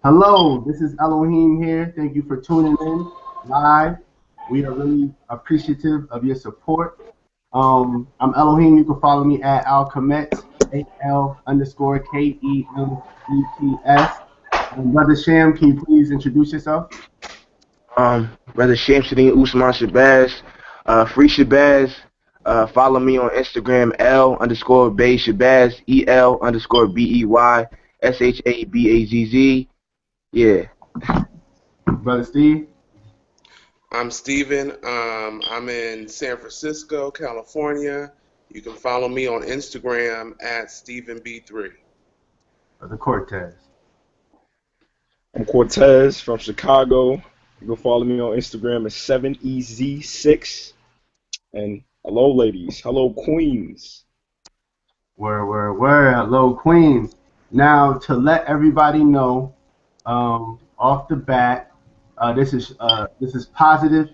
Hello, this is Elohim here. Thank you for tuning in live. We are really appreciative of your support. I'm Elohim. You can follow me at Alchemets, AL_KEMETS. Brother Sham, can you please introduce yourself? Brother Shamsuddin Usman Shabazz, Free Shabazz. Follow me on Instagram, L_Bay Shabazz, EL_BEY SHABAZZ. Yeah. Brother Steve? I'm Steven. I'm in San Francisco, California. You can follow me on Instagram at StephenB3. Brother Cortez? I'm Cortez from Chicago. You can follow me on Instagram at 7EZ6. And hello, ladies. Hello, queens. Word. Hello, Queens. Now, to let everybody know, off the bat, this is positive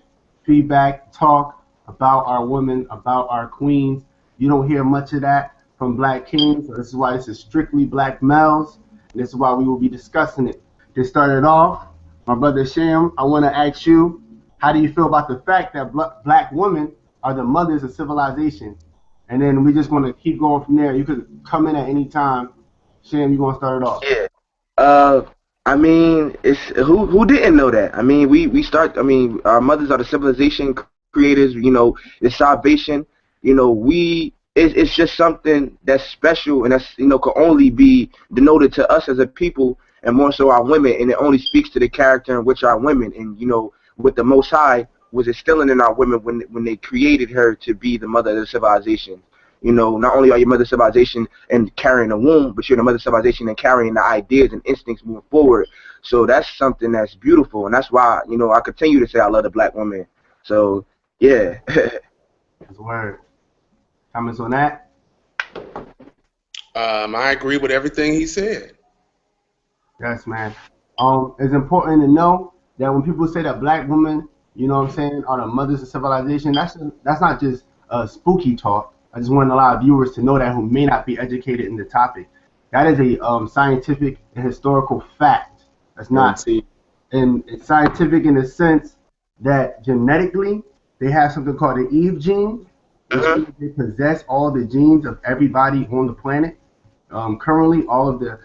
feedback talk about our women, about our queens. You don't hear much of that from Black Kings, so this is why this is strictly Black males. And this is why we will be discussing it. To start it off, my brother Sham, I want to ask you, how do you feel about the fact that Black women are the mothers of civilization? And then we just want to keep going from there. You could come in at any time. Sham, you want to start it off? Yeah. Uh, I mean, it's who didn't know that? I mean, we start. I mean, our mothers are the civilization creators. The salvation. It's just something that's special, and that's can only be denoted to us as a people, and more so our women, and it only speaks to the character in which our women, and what the Most High was instilling in our women when they created her to be the mother of the civilization. Not only are you mother civilization and carrying a womb, but you're the mother civilization and carrying the ideas and instincts moving forward. So that's something that's beautiful, and that's why I continue to say I love the Black woman. So yeah. That's a word. Comments on that? I agree with everything he said. Yes, man. It's important to know that when people say that Black women, are the mothers of civilization, that's not just spooky talk. I just want a lot of viewers to know that who may not be educated in the topic. That is a scientific and historical fact. That's not, and it's scientific in the sense that genetically they have something called the Eve gene, which means they possess all the genes of everybody on the planet. Currently, all of the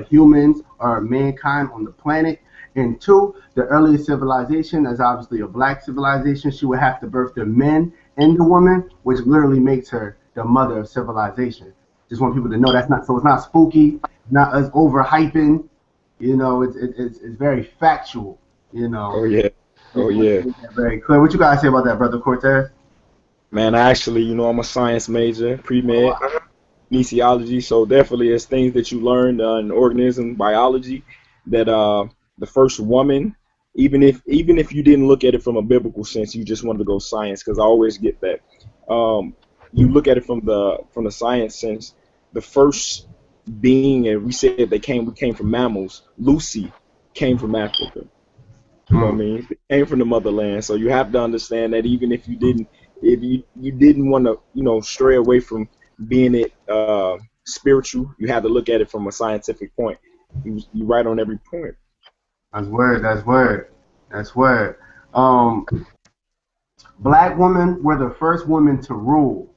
humans or mankind on the planet. And two, the earliest civilization is obviously a Black civilization. She would have to birth the men and the woman, which literally makes her the mother of civilization. Just want people to know that's not so. It's not spooky, not us overhyping. It's very factual. Oh yeah. Oh yeah. Very clear. What you gotta say about that, brother Cortez? Man, I'm a science major, pre-med, kinesiology, so definitely it's things that you learned in organism biology that the first woman, even if you didn't look at it from a biblical sense, you just wanted to go science, because I always get that. You look at it from the science sense, the first being, and we said we came from mammals. Lucy came from Africa. You know what I mean? It came from the motherland. So you have to understand that even if you didn't want to, stray away from being it spiritual, you have to look at it from a scientific point. You right on every point. That's word. Black women were the first women to rule.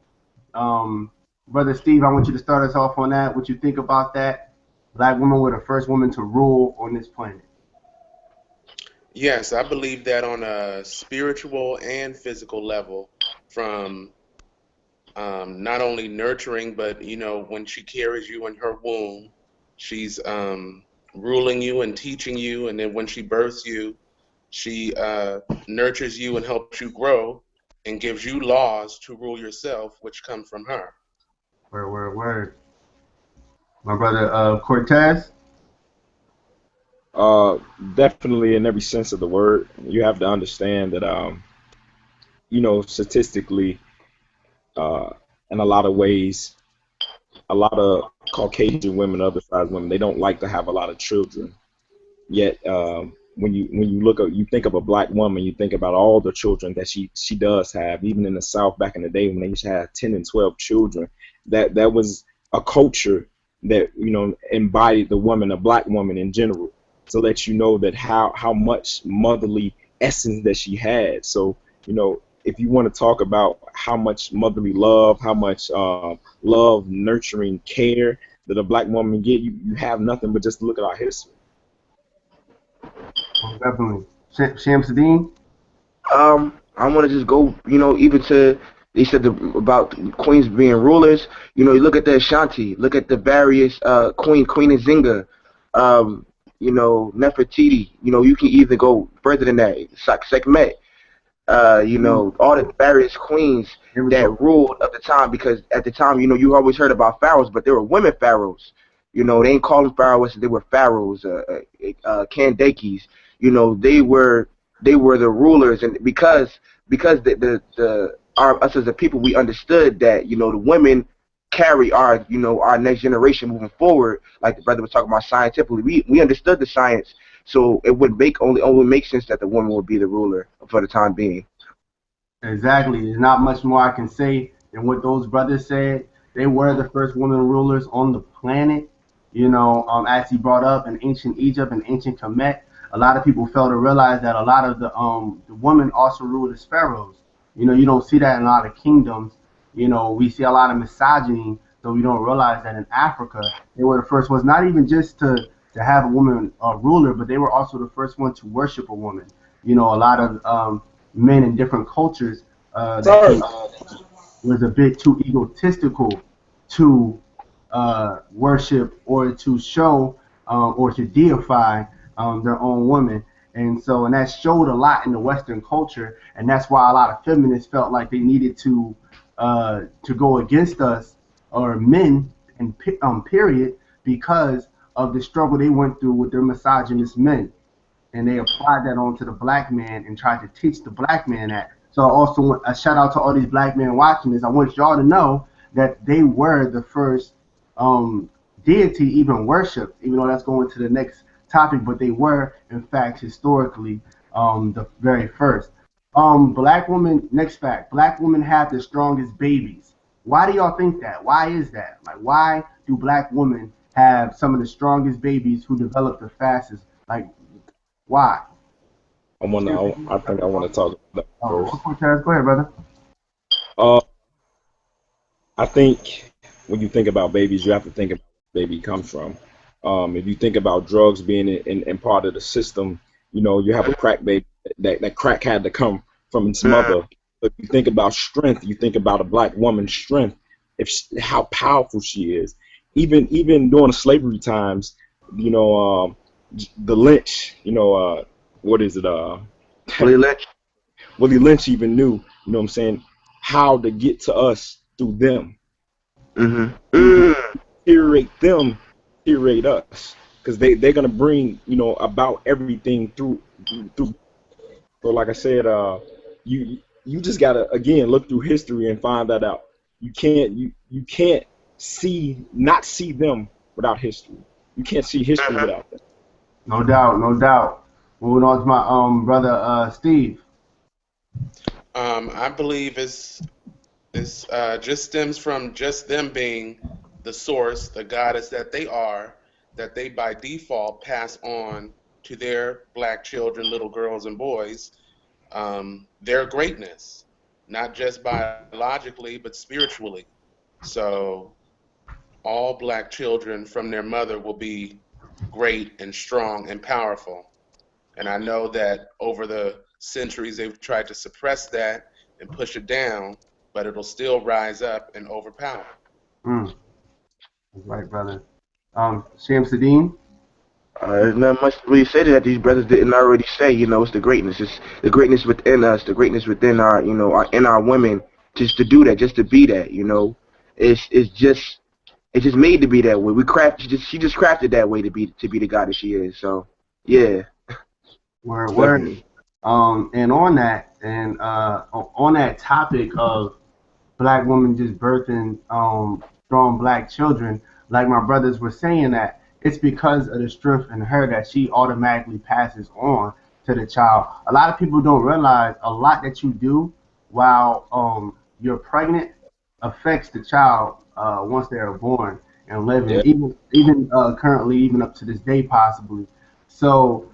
Brother Steve, I want you to start us off on that. What you think about that? Black women were the first women to rule on this planet. Yes, I believe that on a spiritual and physical level, from not only nurturing, but when she carries you in her womb, she's ruling you and teaching you, and then when she births you, she nurtures you and helps you grow and gives you laws to rule yourself, which come from her. Word. My brother Cortez? Definitely in every sense of the word. You have to understand that, statistically, in a lot of ways, a lot of Caucasian women, other size women, they don't like to have a lot of children. Yet, when you think of a Black woman, you think about all the children that she does have. Even in the South back in the day, when they used to have 10 and 12 children, that was a culture that embodied the woman, a Black woman in general. to let you know that how much motherly essence that she had. So, if you want to talk about how much motherly love, how much love, nurturing, care that a black woman get, you have nothing but just look at our history. Definitely. Shamsuddin? I want to just go, even to, they said about queens being rulers. You look at the Ashanti, look at the various Queen Nzinga, um, Nefertiti. You can even go further than that, Sekhmet. All the various queens Here we that go. ruled at the time, because at the time, you always heard about pharaohs, but there were women pharaohs. They ain't call them pharaohs; they were pharaohs, Kandakes. They were the rulers, and because us as a people, we understood that the women carry our next generation moving forward. Like the brother was talking about scientifically, we understood the science, so it would only make sense that the woman would be the ruler for the time being. Exactly. There's not much more I can say than what those brothers said. They were the first women rulers on the planet. As he brought up in ancient Egypt and ancient Kemet, a lot of people fail to realize that a lot of the women also ruled as pharaohs. You don't see that in a lot of kingdoms. We see a lot of misogyny, so we don't realize that in Africa they were the first ones, not even just to have a woman ruler, but they were also the first one to worship a woman. A lot of men in different cultures that Sorry. came was a bit too egotistical to worship or to show or to deify their own woman. And that showed a lot in the Western culture, and that's why a lot of feminists felt like they needed to go against us or men in period because of the struggle they went through with their misogynist men, and they applied that onto the black man and tried to teach the black man that. So I also want a shout out to all these black men watching this. I want y'all to know that they were the first deity even worshipped, even though that's going to the next topic, but they were in fact historically the very first. Black women, next fact, black women have the strongest babies. Why do y'all think that? Why is that? Like, why do black women have some of the strongest babies who develop the fastest? Like, why? I think I want to talk about that first. Cortez, go ahead, brother. Uh, I think when you think about babies, you have to think about where the baby comes from. If you think about drugs being in part of the system, you have a crack baby. That crack had to come from its mother. If you think about strength, you think about a black woman's strength, how powerful she is. Even during the slavery times, the lynch, what is it? Willie Lynch. Willie Lynch even knew, what I'm saying, how to get to us through them. Curate them, curate us, because they're gonna bring about everything through. So like I said, you just gotta again look through history and find that out. You can't not see them without history. You can't see history without them. No doubt, no doubt. Moving on to my brother Steve. I believe it's just stems from just them being the source, the goddess that they are, that they by default pass on to their black children, little girls and boys, their greatness, not just biologically but spiritually. So all black children from their mother will be great and strong and powerful. And I know that over the centuries they've tried to suppress that and push it down, but it'll still rise up and overpower. Mm, that's right, brother. Shamsuddin. There's not much to really say that these brothers didn't already say. It's the greatness. It's the greatness within us, the greatness within our women, just to do that, just to be that. It's just made to be that way. She just crafted that way to be the goddess she is. So yeah, Word. definitely. And on that, and on that topic of black women just birthing strong black children, like my brothers were saying, that it's because of the strength in her that she automatically passes on to the child. A lot of people don't realize a lot that you do while you're pregnant affects the child once they're born and living, Yeah. even currently, even up to this day, possibly. So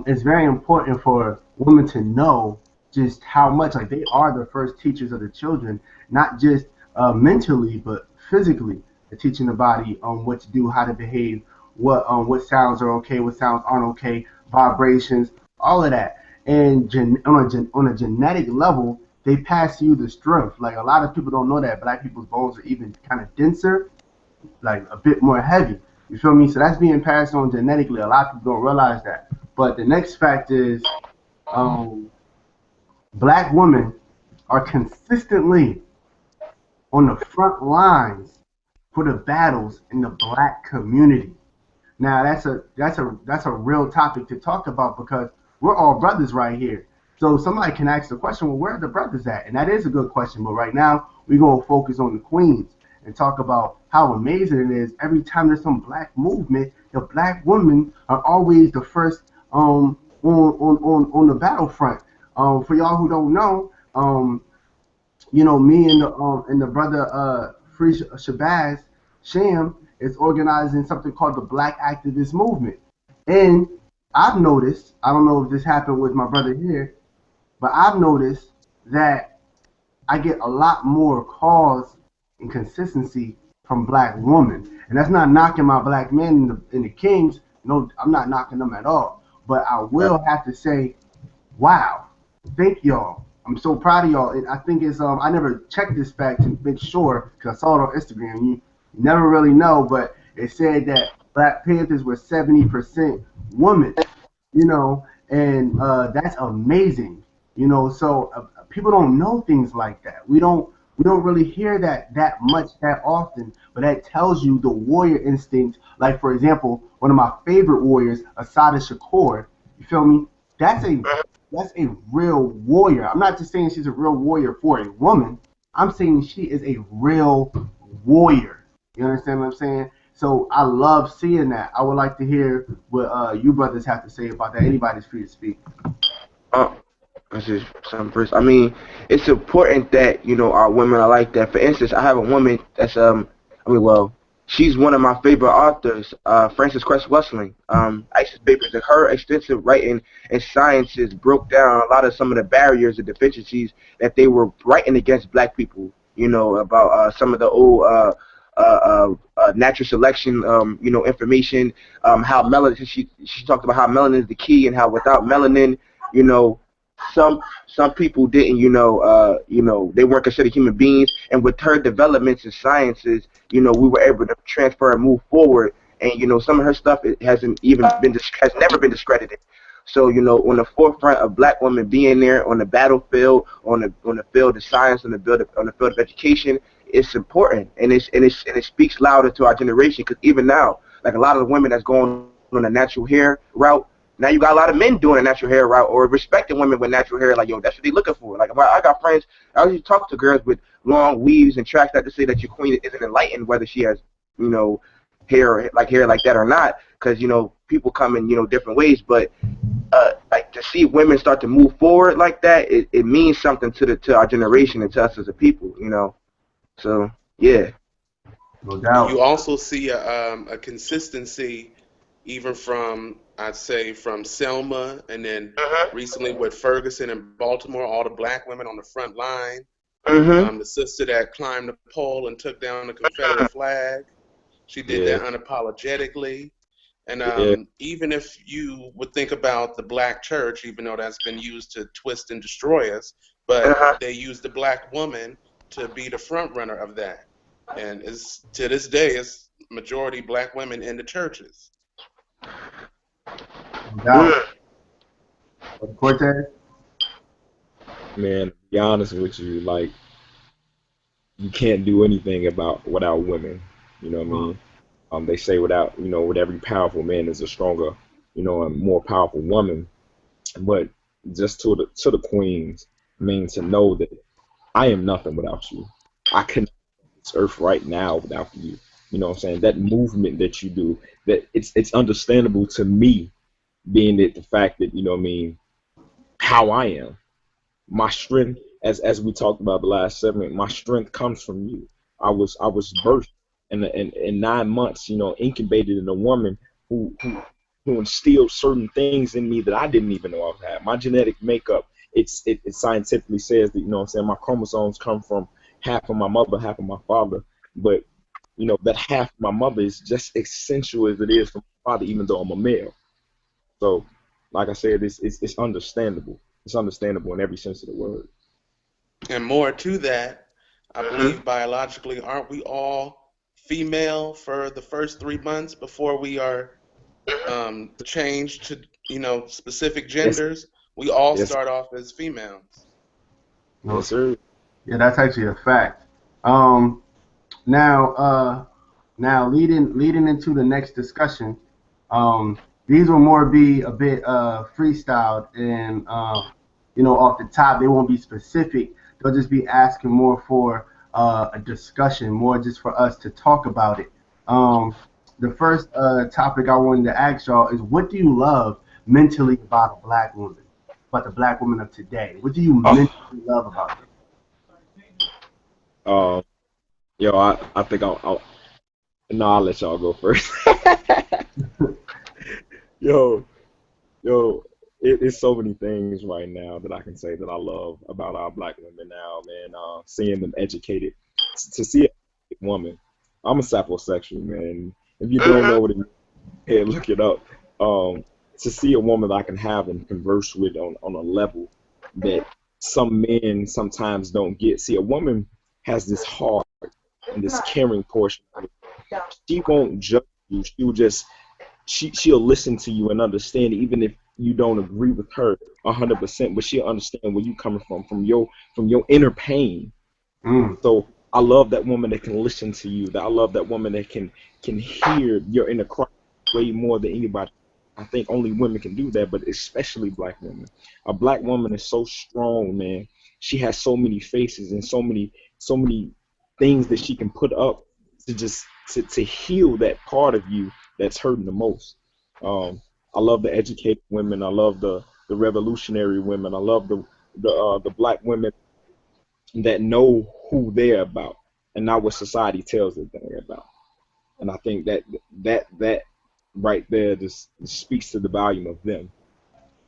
it's very important for women to know just how much like they are the first teachers of the children, not just mentally but physically. They're teaching the body what to do, how to behave, what sounds are okay, what sounds aren't okay, vibrations, all of that. And on a genetic level, they pass you the strength. Like a lot of people don't know that black people's bones are even kind of denser, like a bit more heavy. You feel me? So that's being passed on genetically. A lot of people don't realize that. But the next fact is, um, black women are consistently on the front lines for the battles in the black community. Now that's a real topic to talk about because we're all brothers right here. So somebody can ask the question, well, where are the brothers at? And that is a good question. But right now we're gonna focus on the queens and talk about how amazing it is. Every time there's some black movement, the black women are always the first on the battlefront. For y'all who don't know, me and the brother Free Shabazz Sham is organizing something called the Black Activist Movement. And I've noticed, I don't know if this happened with my brother here, but I've noticed that I get a lot more calls and consistency from black women. And that's not knocking my black men in the Kings. No, I'm not knocking them at all. But I will have to say, wow, thank y'all. I'm so proud of y'all. And I think it's I never checked this fact to make sure because I saw it on Instagram. You never really know, but it said that Black Panthers were 70% women. And that's amazing. So people don't know things like that. We don't really hear that much that often, but that tells you the warrior instinct. Like for example, one of my favorite warriors, Asada Shakur. You feel me? That's a real warrior. I'm not just saying she's a real warrior for a woman. I'm saying she is a real warrior. You understand what I'm saying? So I love seeing that. I would like to hear what you brothers have to say about that. Anybody's free to speak. Uh, that's just some first. I mean, it's important that our women are like that. For instance, I have a woman that's well, she's one of my favorite authors, Frances Cress Welsing. Isis papers and her extensive writing and sciences broke down a lot of some of the barriers and deficiencies that they were writing against black people. About some of the old natural selection, information. How melanin. She talked about how melanin is the key, and how without melanin, you know, some people didn't, they weren't considered human beings. And with her developments in sciences, we were able to transfer and move forward. And some of her stuff it hasn't even been has never been discredited. So on the forefront of black women being there on the battlefield, on the field of science, on the field of education, it's important, and it speaks louder to our generation. Because even now, like a lot of the women that's going on the natural hair route, now you got a lot of men doing a natural hair route or respecting women with natural hair. Like, yo, that's what they looking for. Like, I got friends, I usually talk to girls with long weaves and tracks that to say that your queen isn't enlightened, whether she has, hair like that or not. Because, people come in, different ways. But, like, to see women start to move forward like that, it means something to our generation and to us as a people, So, yeah. No And you doubt. also see a consistency even from, I'd say, from Selma, and then recently with Ferguson and Baltimore, all the black women on the front line. Mm-hmm. The sister that climbed the pole and took down the Confederate flag, she did Yeah, that unapologetically. And yeah, even if you would think about the black church, even though that's been used to twist and destroy us, but Uh-huh. they used the black woman to be the front runner of that. And it's to this day, it's majority black women in the churches. No doubt. Mm. Cortez. man. To be honest with you, like you can't do anything without women. You know what I mean? They say with every powerful man is a stronger, and more powerful woman. But just to the queens, I mean, to know that I am nothing without you. I cannot this earth right now without you. You know what I'm saying? That movement that you do, that it's understandable to me, being that the fact that what I mean, how I am, my strength, as we talked about the last segment, my strength comes from you. I was birthed in 9 months, incubated in a woman who who instilled certain things in me that I didn't even know I had. My genetic makeup, it scientifically says that, you know what I'm saying, my chromosomes come from half of my mother, half of my father. But, you know, that half of my mother is just essential as it is for my father, even though I'm a male. So, like I said, it's understandable. It's understandable in every sense of the word. And more to that, I Mhm. believe biologically, aren't we all female for the first 3 months before we are changed to, specific Yes, genders? We all yes, start off as females. No, yes, sir. yeah, that's actually a fact. Um, now, now leading into the next discussion, these will more be a bit freestyled and off the top. They won't be specific. They'll just be asking more for a discussion, more just for us to talk about it. Um, the first topic I wanted to ask y'all is, what do you love mentally about a black woman, about the black woman of today? What do you Oh, mentally love about them? uh, yo, I think no, I'll let y'all go first. Yo, yo, it's so many things right now that I can say that I love about our black women now, man. Seeing them educated, to see a woman. I'm a saposexual, man. If you don't Mhm. know what it means, hey, look it up. Um, to see a woman that I can have and converse with on a level that some men sometimes don't get. See, a woman has this heart and this caring portion. She won't judge you. She will just she'll listen to you and understand, even if you don't agree with her 100%. But she'll understand where you coming from your inner pain. Mm. So I love that woman that can listen to you. That I love that woman that can hear your inner cry way more than anybody. I think only women can do that, but especially black women. A black woman is so strong, man. She has so many faces and so many things that she can put up to just to heal that part of you that's hurting the most. Um, I love the educated women. I love the revolutionary women. I love the black women that know who they're about and not what society tells them they're about. And I think that right there just speaks to the volume of them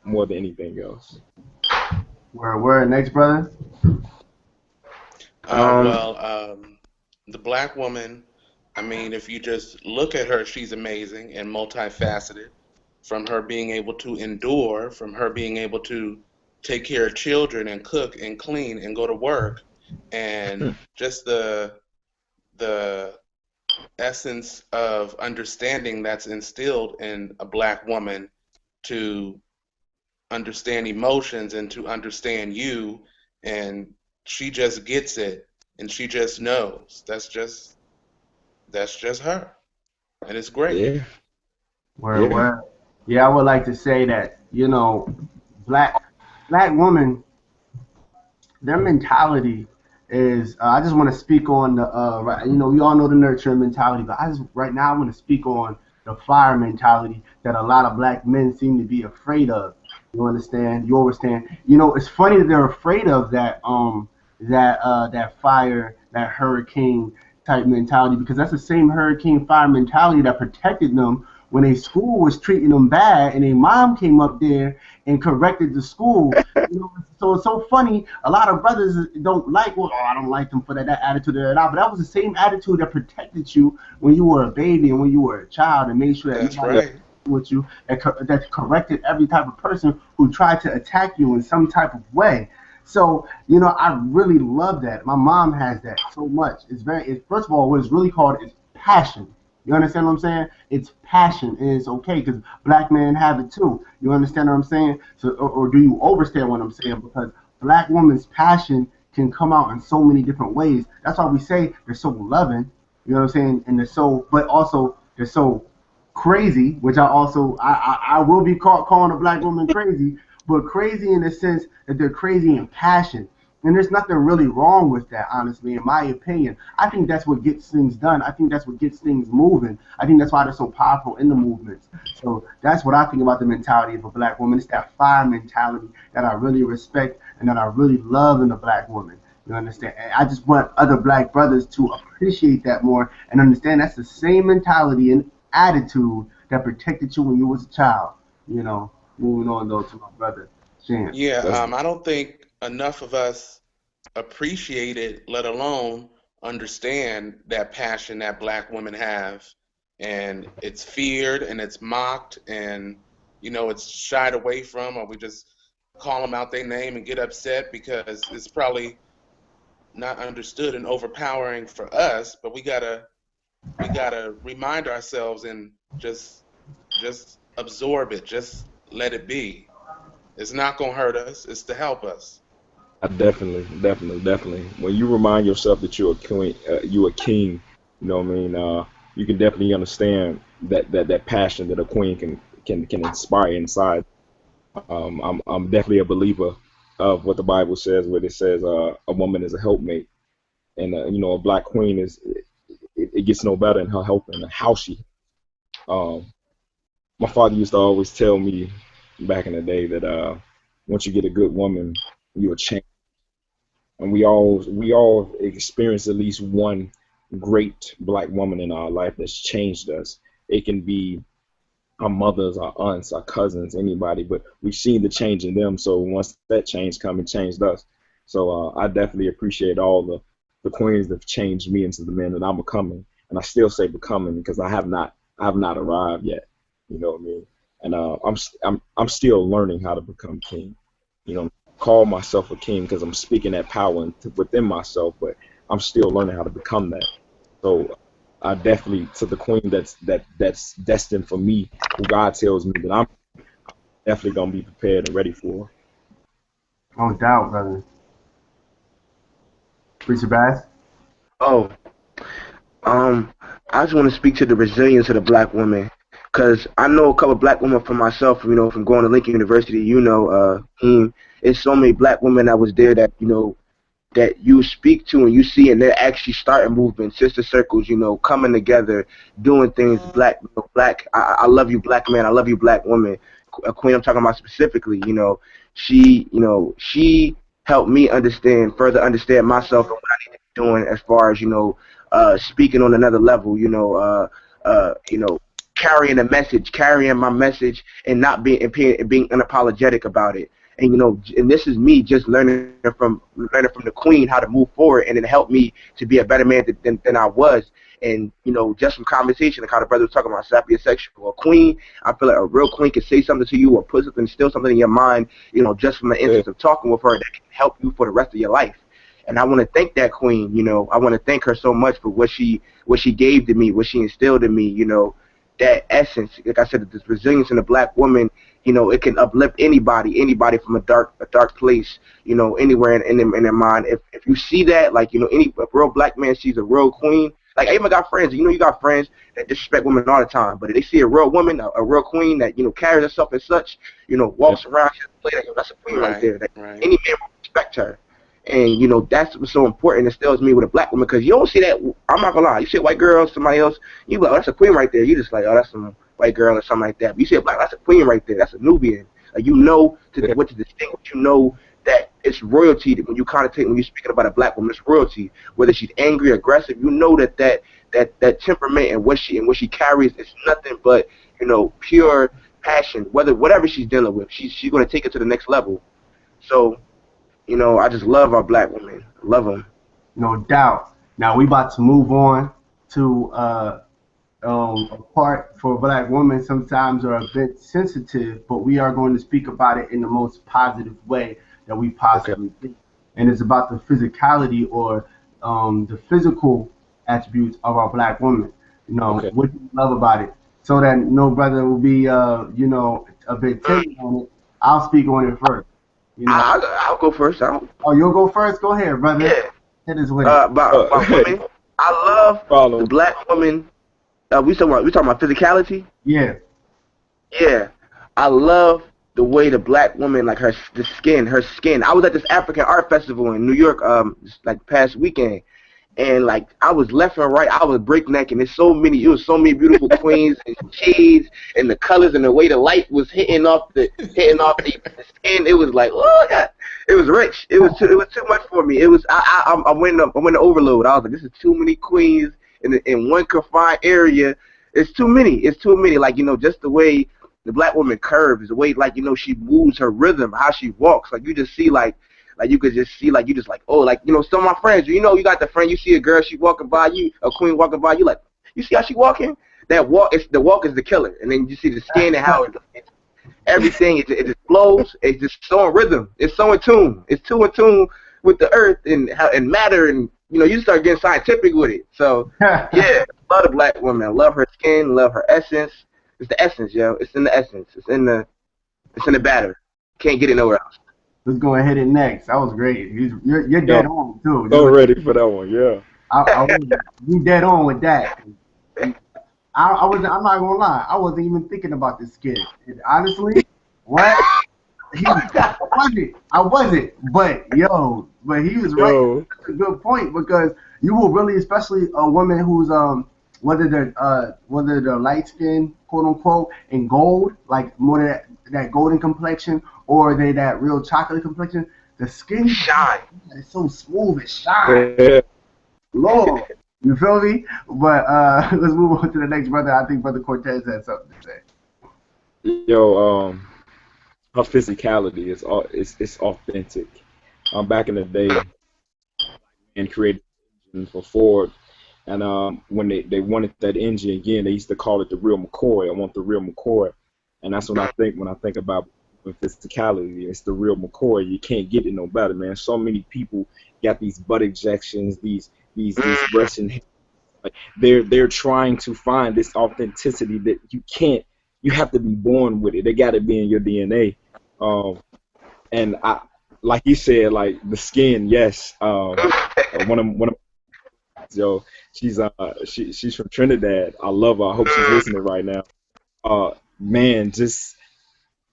more than anything else. Where next, brother? Um. Well, the black woman, I mean, if you just look at her, she's amazing and multifaceted. From her being able to endure, from her being able to take care of children and cook and clean and go to work, and just the essence of understanding that's instilled in a black woman to understand emotions and to understand you, and she just gets it and she just knows. That's just her, and it's great. Yeah, yeah, Where? Yeah, I would like to say that black black women, their mentality is. I just want to speak on the. Right, we all know the nurturing mentality, but I just right now I want to speak on the fire mentality that a lot of black men seem to be afraid of. You understand? You understand? It's funny that they're afraid of that fire, that hurricane type mentality, because that's the same hurricane fire mentality that protected them when a school was treating them bad and a mom came up there and corrected the school. So it's so funny. A lot of brothers don't like, well, oh, I don't like them for that attitude, but that was the same attitude that protected you when you were a baby and when you were a child, and made sure that That's nobody yeah, right. with you, that corrected every type of person who tried to attack you in some type of way. So, I really love that. My mom has that so much. First of all, what it's really called is passion. You understand what I'm saying? It's passion, and it's okay because black men have it too. You understand what I'm saying? So, or do you understand what I'm saying? Because black woman's passion can come out in so many different ways. That's why we say they're so loving. You know what I'm saying? And but also they're so crazy, which I will be calling a black woman crazy, but crazy in the sense that they're crazy in passion. And there's nothing really wrong with that, honestly, in my opinion. I think that's what gets things done. I think that's what gets things moving. I think that's why they're so powerful in the movements. So that's what I think about the mentality of a black woman. It's that fire mentality that I really respect and that I really love in a black woman. You understand? And I just want other black brothers to appreciate that more and understand that's the same mentality and attitude that protected you when you was a child. You know, moving on though to my brother Chance. Yeah, That's I don't think enough of us appreciate it, let alone understand that passion that black women have. And it's feared and it's mocked and, it's shied away from, or we just call them out their name and get upset because it's probably not understood and overpowering for us, but we gotta remind ourselves and just absorb it, just let it be. It's not gonna hurt us, it's to help us. definitely, definitely, definitely. When you remind yourself that you're a queen, you're a king. You know what I mean? You can definitely understand that passion that a queen can inspire inside. I'm definitely a believer of what the Bible says, where it says a woman is a helpmate, and a black queen it gets no better in her helping how she. Um, my father used to always tell me back in the day that once you get a good woman, you'll change. And we all experience at least one great black woman in our life that's changed us. It can be our mothers, our aunts, our cousins, anybody, but we've seen the change in them. So once that change come, it changed us. So I definitely appreciate all the queens that have changed me into the man that I'm becoming, and I still say becoming because I have not arrived yet. You know what I mean? And I'm still learning how to become king. You know, call myself a king because I'm speaking that power within myself, but I'm still learning how to become that. So I definitely to the queen that's destined for me, who God tells me that I'm definitely gonna be prepared and ready for. No doubt, brother. Preacher Bass. Oh, um, I just want to speak to the resilience of the black woman, because I know a couple black women from myself, from going to Lincoln University, it's so many black women that was there that, that you speak to and you see, and they're actually starting movements, sister circles, coming together, doing things. Black. I love you, black man. I love you, black woman. A queen I'm talking about specifically. She helped me further understand myself and what I need to be doing as far as speaking on another level. Carrying a message, carrying my message, and not being unapologetic about it. And this is me just learning from the queen how to move forward, and it helped me to be a better man than I was. And just from conversation, like how the brother was talking about sapiosexual, a queen, I feel like a real queen can say something to you or put something, instill something in your mind, just from the Yeah, instance of talking with her that can help you for the rest of your life. And I want to thank that queen. I want to thank her so much for what she gave to me, what she instilled in me. That essence, like I said, this resilience in a black woman, it can uplift anybody from a dark place, anywhere in their mind. If you see that, like, any a real black man sees a real queen. Like, I even got friends, you got friends that disrespect women all the time, but if they see a real woman, a real queen that, carries herself as such, yeah, walks around, she doesn't play that, that's a queen right Right, there. That right. any man will respect her. And that's what's so important. It stirs me with a black woman, because you don't see that. I'm not gonna lie. You see a white girl, somebody else, you be like, oh, that's a queen right there. You just like, oh, that's some white girl or something like that. But you see a black, that's a queen right there. That's a Nubian. Like, yeah, what to distinguish. That it's royalty. That when when you're speaking about a black woman, it's royalty. Whether she's angry, aggressive, that temperament and what she carries is nothing but pure passion. Whatever she's dealing with, she's gonna take it to the next level. So. I just love our black women. Love them. No doubt. Now we about to move on to a part for black women sometimes are a bit sensitive, but we are going to speak about it in the most positive way that we okay, possibly can. And it's about the physicality or the physical attributes of our black women. okay. What do you love about it? So that no brother will be, a bit taken on it. I'll speak on it first. You know. I'll go first. I don't, Oh, you'll go first. Go ahead, brother. yeah. Hit us with it. About Hey, women. I love the follow. black woman. We talking about physicality. Yeah. Yeah, I love the way the black woman, like her skin. I was at this African art festival in New York, like past weekend, and like I was left and right, I was breakneck, and it was so many beautiful queens and shades and the colors and the way the light was hitting off the skin. It was like, oh God, it was rich. It was too much for me. It was I went to overload. I was like, this is too many queens in one confined area. it's too many. It's too many. Like, you know, just the way the black woman curves, the way, like, you know, she moves, her rhythm, how she walks. Like, you just see, like you could just see, like, you just like, oh, like, you know, some of my friends, you know, you got the friend, you see a girl, she walking by you, a queen walking by you, like, you see how she walking? That walk, the walk is the killer. And then you see the skin and how everything, it just flows. It's just so in rhythm. It's so in tune. It's too in tune with the earth and matter, and, you know, you start getting scientific with it. So yeah, love the black woman. Love her skin. Love her essence. It's the essence, yo. It's in the essence. It's in the batter. Can't get it nowhere else. Let's go ahead and next. That was great. You're dead Yo, on too. so ready for that one, yeah. You dead on with that. I wasn't. I'm not gonna lie. I wasn't even thinking about this kid. And honestly, what? I wasn't. But he was right. Yo, That's a good point, because you will really, especially a woman who's whether they're light skin, quote unquote, and gold, like more that golden complexion, or they that real chocolate complexion, the skin Shine. is so smooth and shine. yeah. Lord, you feel me? But let's move on to the next brother. I think Brother Cortez had something to say. Yo, her physicality is authentic. Back in the day, and created an engine for Ford, and when they wanted that engine again, they used to call it the real McCoy. I want the real McCoy, and that's what I think when I think about physicality. It's the real McCoy. You can't get it no better, man. So many people got these butt injections, these breasts and like they're trying to find this authenticity that you can't. You have to be born with it. They got to be in your DNA. And I, like you said, like the skin. Yes. One of yo, she's from Trinidad. I love her. I hope she's listening right now. Man, just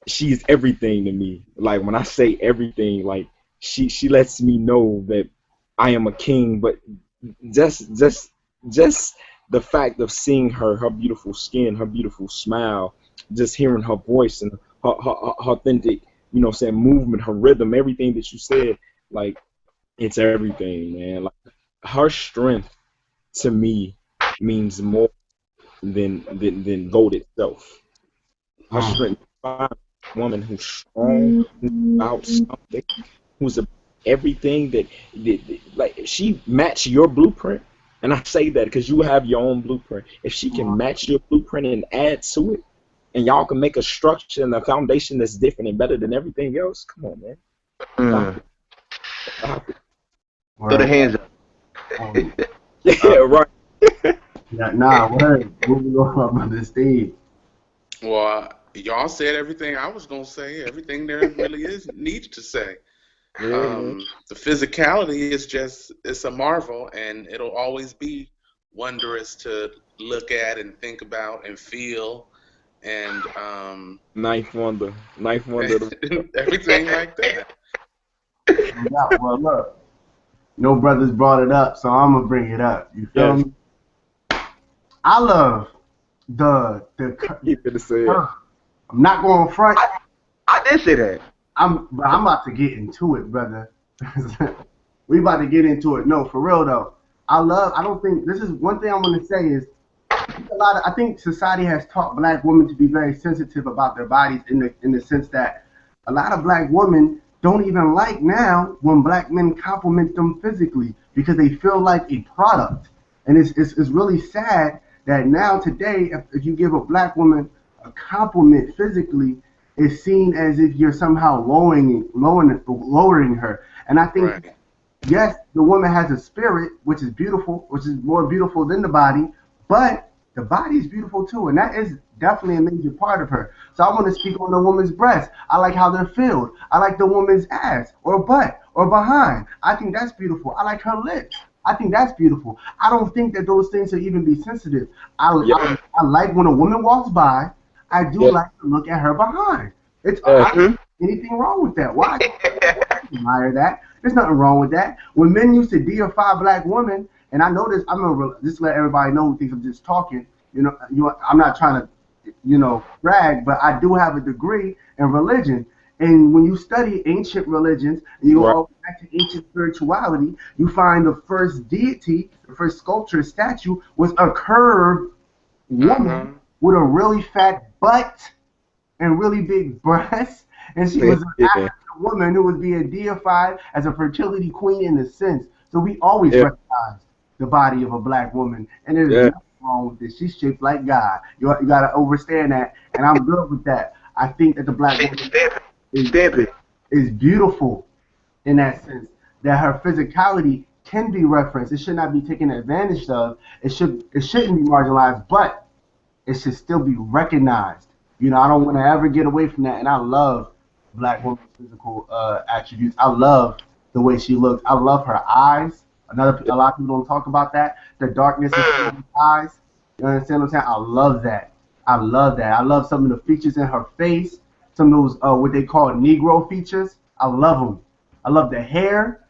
she's everything to me. Like when I say everything, like she lets me know that I am a king. But just the fact of seeing her beautiful skin, her beautiful smile, just hearing her voice and her authentic, you know what I'm saying, movement, her rhythm, everything that you said, like it's everything, man. Like her strength to me means more than gold itself. Her strength, a woman who's strong, who's about something, who's everything that like she match your blueprint. And I say that because you have your own blueprint. If she can match your blueprint and add to it, and y'all can make a structure and a foundation that's different and better than everything else, come on, man. Stop it. Throw the hands up. Yeah, right. Word. Moving on, Brother Steve. Well, y'all said everything I was gonna say. Everything there really needs to say. Yeah, The physicality is it's a marvel, and it'll always be wondrous to look at and think about and feel, and Ninth wonder. everything like that. Yeah, well, look, no brothers brought it up, so I'm gonna bring it up. You feel Yes. me? I love the Keep it said. I'm not going front. I did say that. I'm about to get into it, brother. We about to get into it. No, for real though. I don't think this is one thing I'm gonna say is I think society has taught black women to be very sensitive about their bodies in the sense that a lot of black women don't even like now when black men compliment them physically because they feel like a product. And it's really sad that now today, if you give a black woman a compliment physically, it's seen as if you're somehow lowering her. And I think, Right. yes, the woman has a spirit, which is beautiful, which is more beautiful than the body, but the body is beautiful too, and that is definitely a major part of her. So I want to speak on the woman's breasts. I like how they're filled. I like the woman's ass or butt or behind. I think that's beautiful. I like her lips. I think that's beautiful. I don't think that those things should even be sensitive. Yeah. I like when a woman walks by, I do Yeah. like to look at her behind. I don't see anything wrong with that. Why? I admire that. There's nothing wrong with that. When men used to deify black women, and I know this, I'm gonna just let everybody know who thinks I'm just talking. I'm not trying to, brag, but I do have a degree in religion. And when you study ancient religions, and you go all the way back to ancient spirituality, you find the first deity, the first sculpture, statue, was a curved woman with a really fat butt and really big breasts, and she was an Yeah. African woman who was being deified as a fertility queen in a sense. So we always Yeah. recognize the body of a black woman, and there's Yeah. nothing wrong with this. She's shaped like God. You got to understand that, and I'm good with that. I think that the black woman is Stamp it. is beautiful in that sense. That her physicality can be referenced. It should not be taken advantage of. It shouldn't be marginalized, but it should still be recognized. You know, I don't want to ever get away from that. And I love black woman's physical attributes. I love the way she looks. I love her eyes. A lot of people don't talk about that. The darkness in her eyes. You understand what I'm saying? I love that. I love that. I love some of the features in her face. Some of those what they call Negro features. I love them. I love the hair.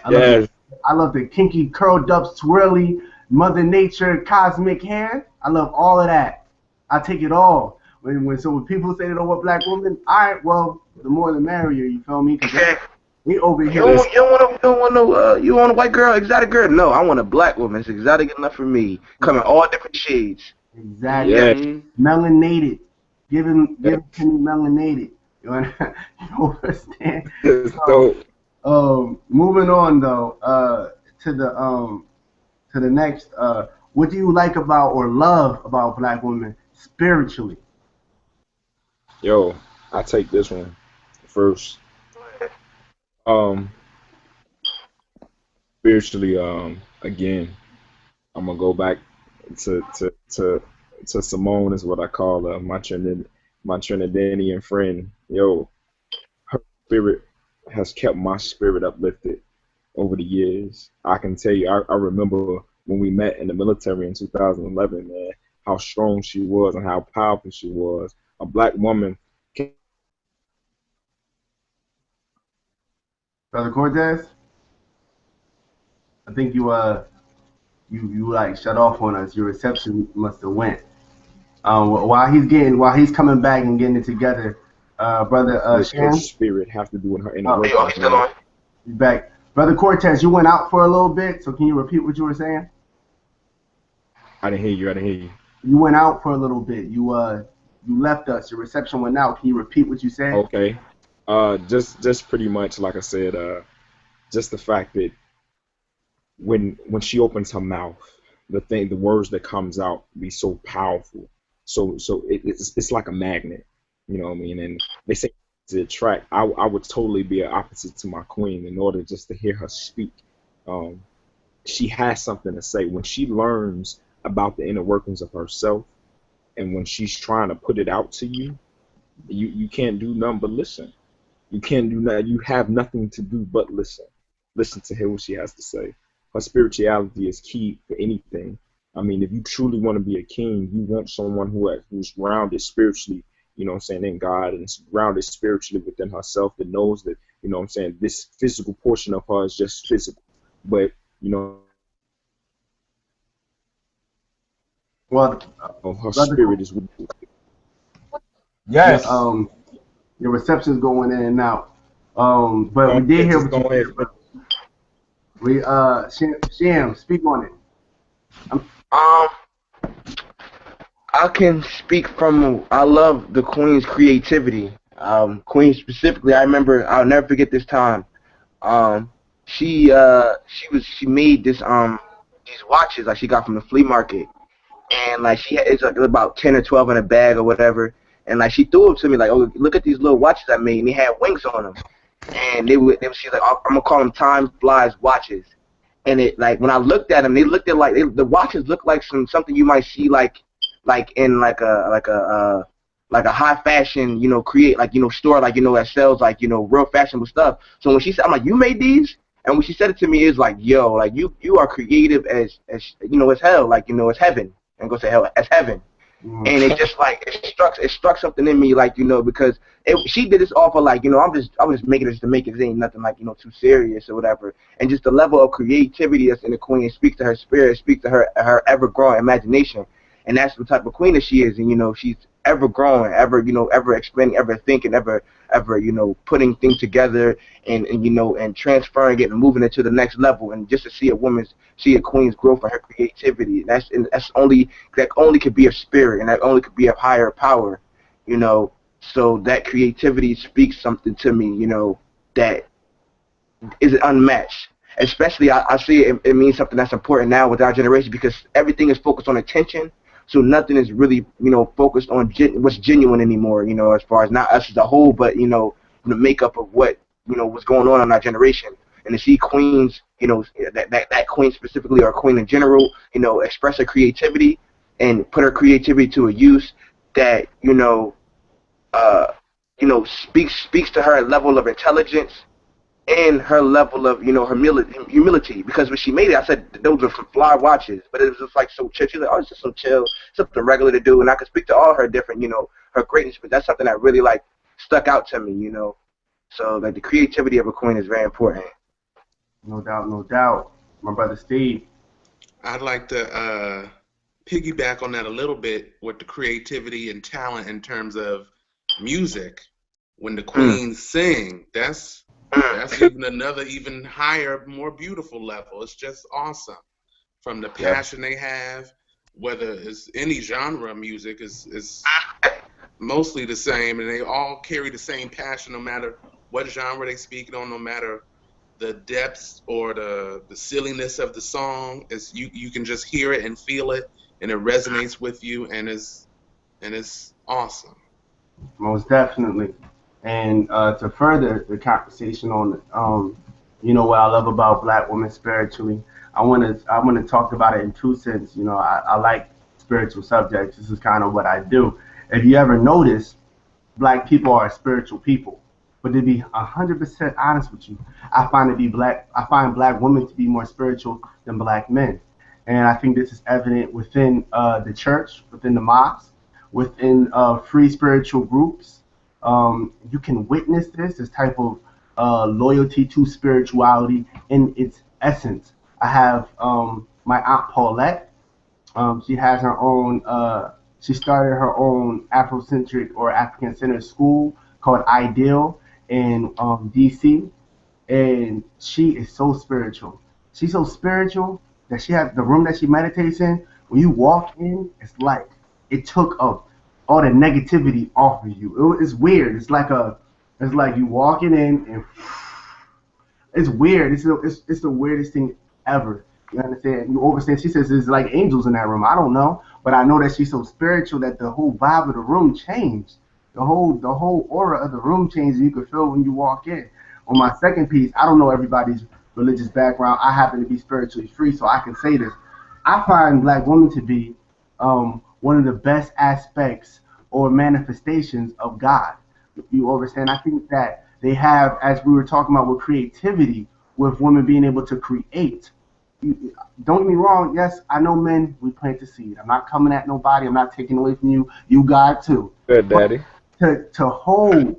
Yes. I love the kinky, curled up, swirly, Mother Nature, cosmic hair. I love all of that. I take it all. When people say they don't want black women, all right, well, the more the merrier. You feel me? Because we over here. You don't want no you want a white girl, exotic girl? No, I want a black woman. It's exotic enough for me. Come in all different shades. Exactly. Yeah. Melanated. Give it to me melanated. You understand? So, Moving on though, to the next. What do you like about or love about black women spiritually? yo, I take this one first. Um, Spiritually, again, I'm gonna go back to Simone is what I call her, my Trinidadian friend. Yo, her spirit has kept my spirit uplifted over the years. I can tell you, I remember when we met in the military in 2011, man, how strong she was and how powerful she was. A black woman. Brother Cortez, I think you like shut off on us. Your reception must have went. While he's coming back and getting it together, brother Her Sham, spirit have to do with her inner oh, He's workings, still man. on. he's back. Brother Cortez, you went out for a little bit, so can you repeat what you were saying? I didn't hear you. I didn't hear you. You went out for a little bit. You left us. Your reception went out. Can you repeat what you said? Okay. Just pretty much like I said. Just the fact that when she opens her mouth, the words that comes out be so powerful. So it's like a magnet. You know what I mean? And they say to attract. I would totally be an opposite to my queen in order just to hear her speak. Um, she has something to say when she learns about the inner workings of herself, and when she's trying to put it out to you, you can't do nothing but listen. You can't do nothing. You have nothing to do but listen. Listen to hear what she has to say. Her spirituality is key for anything. I mean, if you truly want to be a king, you want someone who's grounded spiritually, you know what I'm saying, in God, and is grounded spiritually within herself, that knows that, you know what I'm saying, this physical portion of her is just physical. But, you know, Well, her brother, spirit is yes. Your reception's going in and out. But we did hear just what go you ahead. said. We Sham, speak on it. I can speak from. I love the Queen's creativity. Queen specifically, I remember. I'll never forget this time. Um, she made these watches like she got from the flea market, and like it's like about 10 or 12 in a bag or whatever, and like she threw them to me like, oh, look at these little watches I made, and they had wings on them, and she's like, I'm gonna call them Time Flies watches. And it, like, when I looked at them, they looked at like the watches looked like something you might see like in like a high fashion, store, like, that sells like, real fashionable stuff. So when she said, I'm like, you made these? And when she said it to me, it's like, yo, like you are creative as as hell, like, as heaven. And go say hell as heaven. And it just like it struck something in me, like, because she did this off of like, I was just making it just to make it. It ain't nothing like, too serious or whatever. And just the level of creativity that's in the queen speaks to her spirit, speaks to her ever growing imagination. And that's the type of queen that she is. And she's ever growing, ever, ever expanding, ever thinking, ever, putting things together and and transferring it and moving it to the next level. And just to see a queen's growth and her creativity, that's only, that only could be a spirit, and that only could be a higher power, you know. So that creativity speaks something to me, that is unmatched. Especially, I see it means something that's important now with our generation, because everything is focused on attention. So nothing is really, focused on what's genuine anymore. As far as not us as a whole, but the makeup of what's going on in our generation. And to see queens, that queen specifically, or queen in general, express her creativity and put her creativity to a use that uh, speaks to her level of intelligence and her level of humility. Because when she made it, I said those were some fly watches, but it was just like so chill. She's like, oh, it's just some chill, something regular to do. And I could speak to all her different, her greatness, but that's something that really like stuck out to me. So like the creativity of a queen is very important. No doubt, no doubt. My brother Steve. I'd like to piggyback on that a little bit with the creativity and talent in terms of music. When the Mm. queens sing, that's Mm. even another even higher, more beautiful level. It's just awesome. From the Yep. passion they have, whether it's any genre of music, is mostly the same, and they all carry the same passion, no matter what genre they speak on, no matter the depths or the silliness of the song. Is you can just hear it and feel it, and it resonates with you, and it's awesome. Most definitely. And to further the conversation on, what I love about Black women spiritually, I want to talk about it in two senses. I like spiritual subjects. This is kind of what I do. If you ever notice, Black people are spiritual people. But to be 100% honest with you, I find Black women to be more spiritual than Black men, and I think this is evident within the church, within the mosque, within free spiritual groups. You can witness this type of loyalty to spirituality in its essence. I have my aunt Paulette. She has her own. She started her own Afrocentric or African-centered school called Ideal in DC, and she is so spiritual. She's so spiritual that she has the room that she meditates in. When you walk in, it's like it took up all the negativity off of you. It's weird. It's like you walking in and it's weird. It's the weirdest thing ever. You understand? You understand? She says there's like angels in that room. I don't know, but I know that she's so spiritual that the whole vibe of the room changed. The whole aura of the room changed. You could feel when you walk in. On my second piece, I don't know everybody's religious background. I happen to be spiritually free, so I can say this. I find Black women to be one of the best aspects or manifestations of God. You understand? I think that they have, as we were talking about with creativity, with women being able to create. Don't get me wrong. Yes, I know men. We plant the seed. I'm not coming at nobody. I'm not taking away from you. You God too. Good But daddy. to hold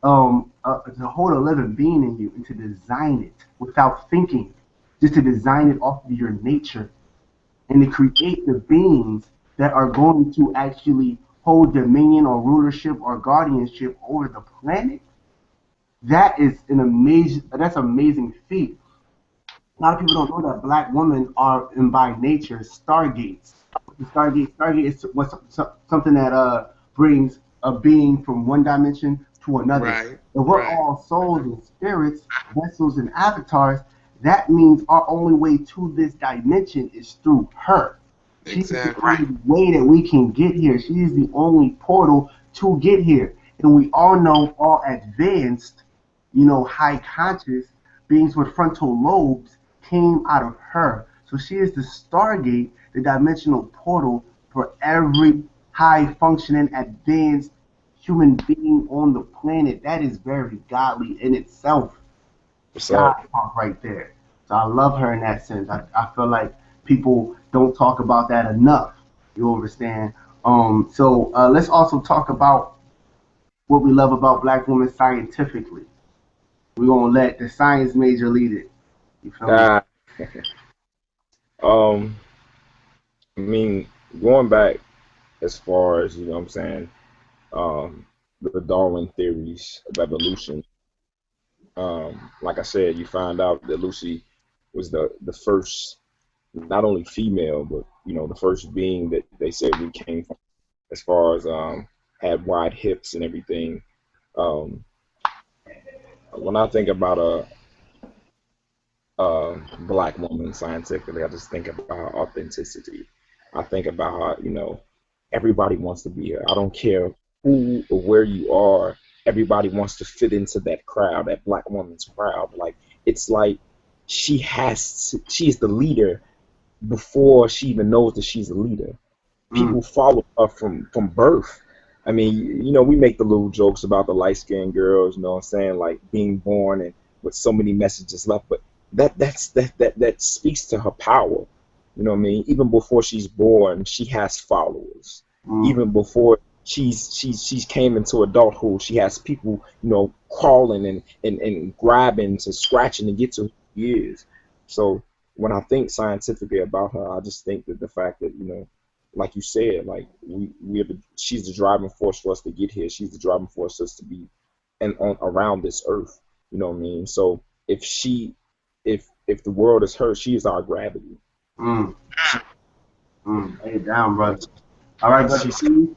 a living being in you and to design it without thinking, just to design it off of your nature and to create the beings that are going to actually hold dominion or rulership or guardianship over the planet. That's an amazing feat. A lot of people don't know that Black women are, and by nature, stargates. Stargate is something that brings a being from one dimension to another. Right, If we're right, all souls right. and spirits, vessels and avatars, that means our only way to this dimension is through her. She is the Exactly. only way that we can get here. She is the only portal to get here. And we all know all advanced, high conscious beings with frontal lobes came out of her. So she is the stargate, the dimensional portal for every high functioning, advanced human being on the planet. That is very godly in itself. What's God up? talk right there. So I love her in that sense. I feel like people don't talk about that enough. You understand? So let's also talk about what we love about Black women scientifically. We're gonna let the science major lead it. You feel me? Ah, um, I mean, going back as far as, you know what I'm saying, the Darwin theories of evolution. Like I said, you find out that Lucy was the first, not only female, but the first being that they said we came from, as far as had wide hips and everything. Um, when I think about a black woman scientifically, I just think about authenticity. I think about how, everybody wants to be here. I don't care who or where you are. Everybody wants to fit into that crowd, that black woman's crowd. Like, it's like she's the leader before she even knows that she's a leader. Mm, People follow her from birth. I mean, we make the little jokes about the light skinned girls, what I'm saying, like being born and with so many messages left, but that speaks to her power. You know what I mean? Even before she's born, she has followers. mm, Even before she's came into adulthood, she has people, crawling and grabbing to scratching to get to who she is. So when I think scientifically about her, I just think that the fact that, like you said, like she's the driving force for us to get here. She's the driving force for us to be and on around this earth. You know what I mean? So if the world is her, she is our gravity. mm, Lay it down, brother. All right, brother She's Steve.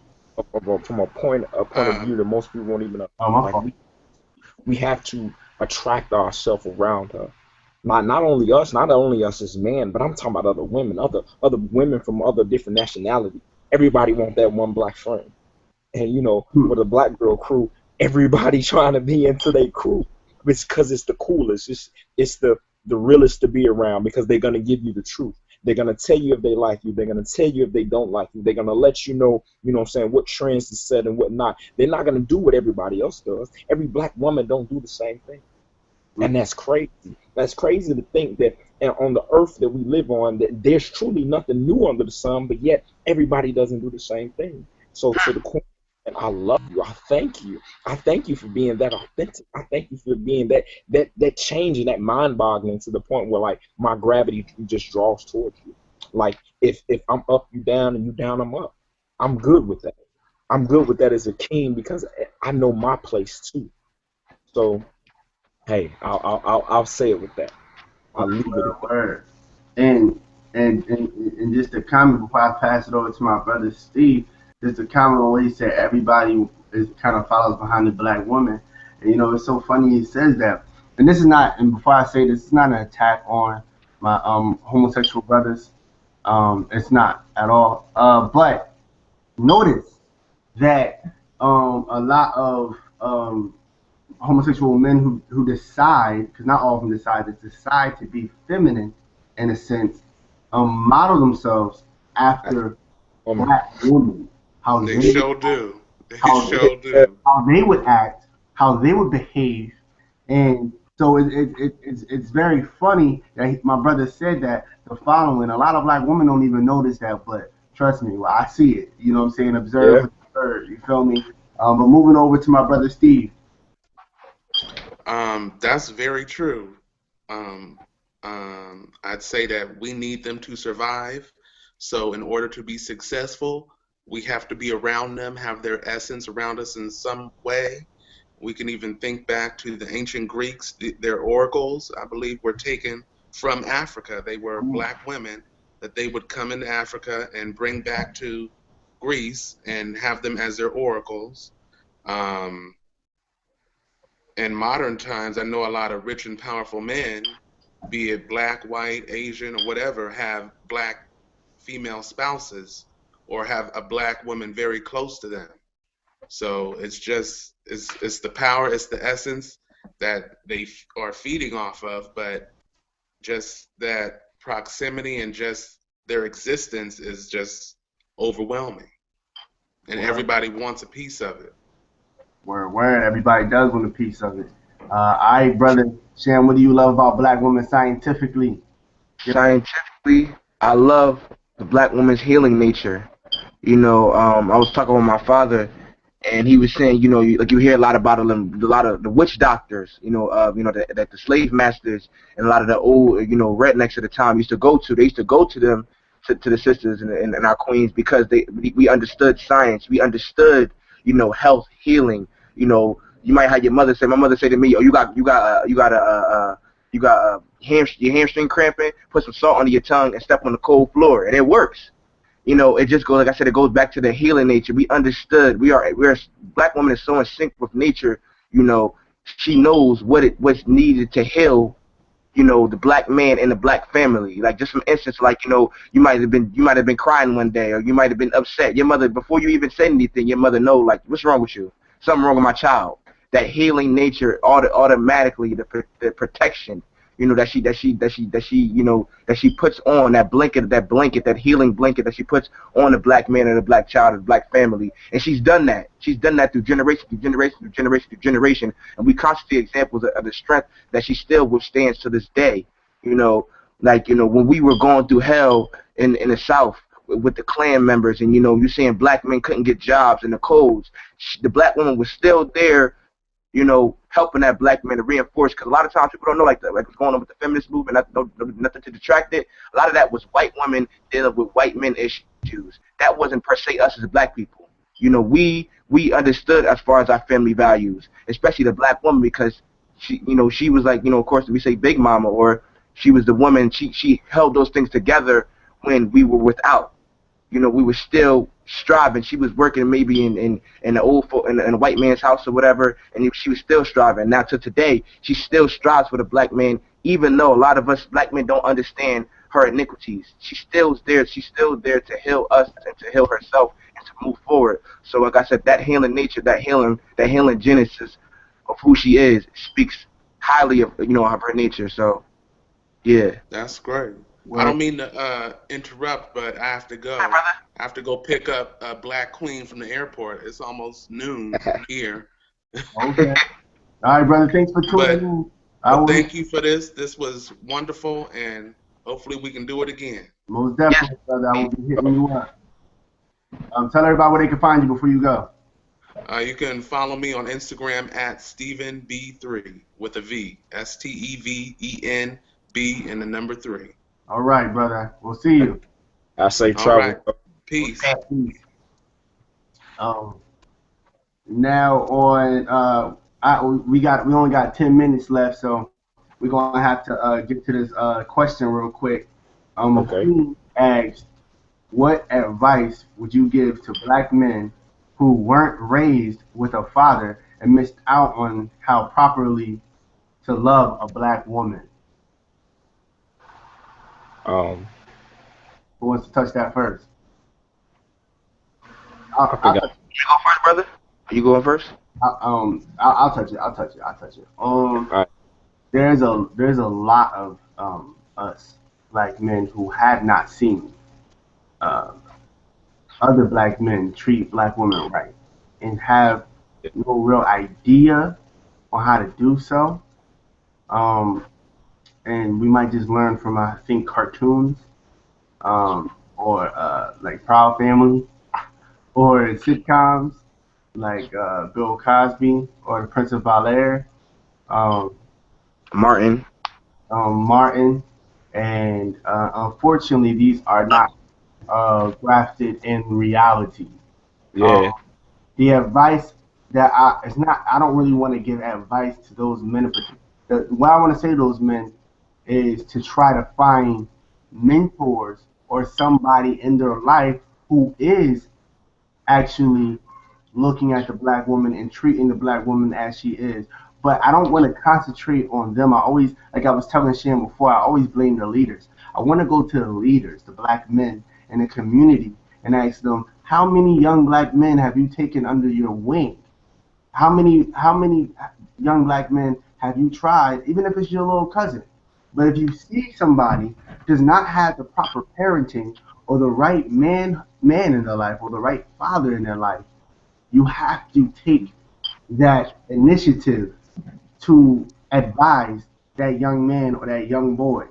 from a point of view Um, that most people won't even know. Oh, my Like fault. we have to attract ourselves around her. Not only us as men, but I'm talking about other women from other different nationalities. Everybody want that one black friend. And Hmm. with a black girl crew, everybody trying to be into their crew. It's because it's the coolest. It's the realest to be around because they're gonna give you the truth. They're gonna tell you if they like you. They're gonna tell you if they don't like you. They're gonna let you know, what I'm saying, what trends to set and what not. They're not gonna do what everybody else does. Every black woman don't do the same thing. Mm, And that's crazy. That's crazy to think that on the earth that we live on, that there's truly nothing new under the sun, but yet everybody doesn't do the same thing. So to the queen, and I love you. I thank you. I thank you for being that authentic. I thank you for being that change and that mind boggling to the point where like my gravity just draws towards you. Like if I'm up, you down, and you down, I'm up. I'm good with that. I'm good with that as a king because I know my place too. So hey, I'll say it with that. I'll leave it at that. word. And, and just a comment before I pass it over to my brother Steve, just a comment on what he said, everybody is kind of follows behind the black woman. And it's so funny he says that. And this is not, and before I say this, it's not an attack on my homosexual brothers. It's not at all. But notice that a lot of homosexual men who decide, because not all of them decide to be feminine in a sense, model themselves after Um, black women, how they they sure do. They how sure yeah, do. how they would act, how they would behave, and so it's very funny that my brother said that the following. A lot of black women don't even notice that, but trust me, well, I see it. You know what I'm saying? Observe yeah. what you heard. You feel me? But moving over to my brother Steve. That's very true. Um, I'd say that we need them to survive. So, in order to be successful, we have to be around them, have their essence around us in some way. We can even think back to the ancient Greeks, their oracles, I believe, were taken from Africa. They were black women that they would come into Africa and bring back to Greece and have them as their oracles. Um, in modern times, I know a lot of rich and powerful men, be it black, white, Asian, or whatever, have black female spouses or have a black woman very close to them. So it's the power, it's the essence that they are feeding off of, but just that proximity and just their existence is just overwhelming, and Word, everybody wants a piece of it. word. Everybody does want a piece of it. All right, brother Shan, what do you love about black women scientifically? Get up. Scientifically, I love the black woman's healing nature. I was talking with my father, and he was saying, like you hear a lot about them, a lot of the witch doctors, that the slave masters and a lot of the old, rednecks at the time used to go to. They used to go to them, to the sisters and our queens because we understood science. We understood health, healing. You might have your mother say, my mother say to me, "Oh, your hamstring cramping. Put some salt under your tongue and step on the cold floor," and it works. It just goes, like I said, it goes back to the healing nature. We understood. We're black woman is so in sync with nature. You know, she knows what's needed to heal. The black man and the black family. Like, just for instance, like, you might have been crying one day, or you might have been upset. Your mother, before you even said anything, your mother know, like, what's wrong with you? Something wrong with my child. That healing nature, automatically, the protection, that she puts on, that healing blanket that she puts on the black man and the black child and the black family. And she's done that. She's done that through generation through generation through generation through generation. And we constantly see examples of the strength that she still withstands to this day. When we were going through hell in the South with the Klan members, and you're saying black men couldn't get jobs and the codes, the black woman was still there, helping that black man to reinforce. Because a lot of times people don't know, like what's going on with the feminist movement. Nothing to detract it. A lot of that was white women dealing with white men issues. That wasn't per se us as black people. We understood as far as our family values, especially the black woman, because she was like, of course we say big mama, or she was the woman. She held those things together when we were without. We were still striving. She was working maybe in a white man's house or whatever, and she was still striving. Now to today, she still strives for the black man, even though a lot of us black men don't understand her iniquities. She's still there. She's still there to heal us and to heal herself and to move forward. So, like I said, that healing nature, that healing genesis of who she is speaks highly of of her nature. So, yeah. That's great. I Well, don't mean to interrupt, but I have to go. Hi, brother. I have to go pick up a Black Queen from the airport. It's almost noon here. okay. All right, brother. Thanks for tuning But in. but thank you for this. This was wonderful, and hopefully we can do it again. Most definitely, brother. I will be hitting you up. Tell everybody where they can find you before you go. You can follow me on Instagram at StephenB3 with a V. STEVENB and the number 3. All right, brother. We'll see you. I say All travel. right. Peace. Peace. Now on, we only got 10 minutes left, so we're gonna have to get to this question real quick. Okay. Queen asked, what advice would you give to black men who weren't raised with a father and missed out on how properly to love a black woman? Um, Who wants to touch that first? I forgot. You go first, brother. Are you going first? I'll touch it. Alright. There's a lot of us black men who have not seen other black men treat black women right and have no real idea on how to do so. And we might just learn from, I think, cartoons, or like Proud Family, or sitcoms like Bill Cosby or The Prince of Bel-Air, Martin. Martin, and unfortunately, these are not grafted in reality. Yeah. The advice that I don't really want to give advice to those men in particular. What I want to say to those men is to try to find mentors or somebody in their life who is actually looking at the black woman and treating the black woman as she is. But I don't want to concentrate on them. I always, like I was telling Shan before, I always blame the leaders. I want to go to the leaders, the black men in the community, and ask them, how many young black men have you taken under your wing? How many young black men have you tried, even if it's your little cousin? But if you see somebody does not have the proper parenting or the right man in their life or the right father in their life, you have to take that initiative to advise that young man or that young boy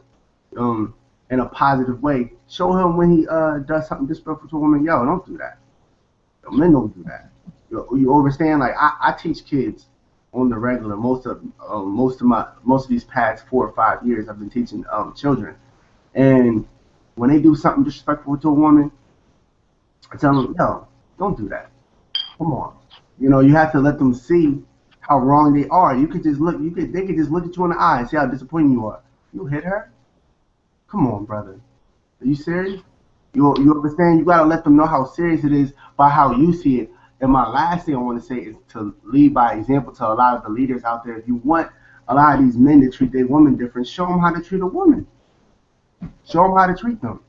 in a positive way. Show him when he does something disrespectful to a woman, yo, don't do that. Yo, men don't do that. You understand? Like I teach kids on the regular. Most of these past 4 or 5 years, I've been teaching children, and when they do something disrespectful to a woman, I tell them, yo, don't do that. Come on. You know, you have to let them see how wrong they are. You could just look. They could just look at you in the eye and see how disappointed you are. You hit her? Come on, brother. Are you serious? You understand? You gotta let them know how serious it is by how you see it. And my last thing I want to say is to lead by example to a lot of the leaders out there. If you want a lot of these men to treat their women different, show them how to treat a woman. Show them how to treat them.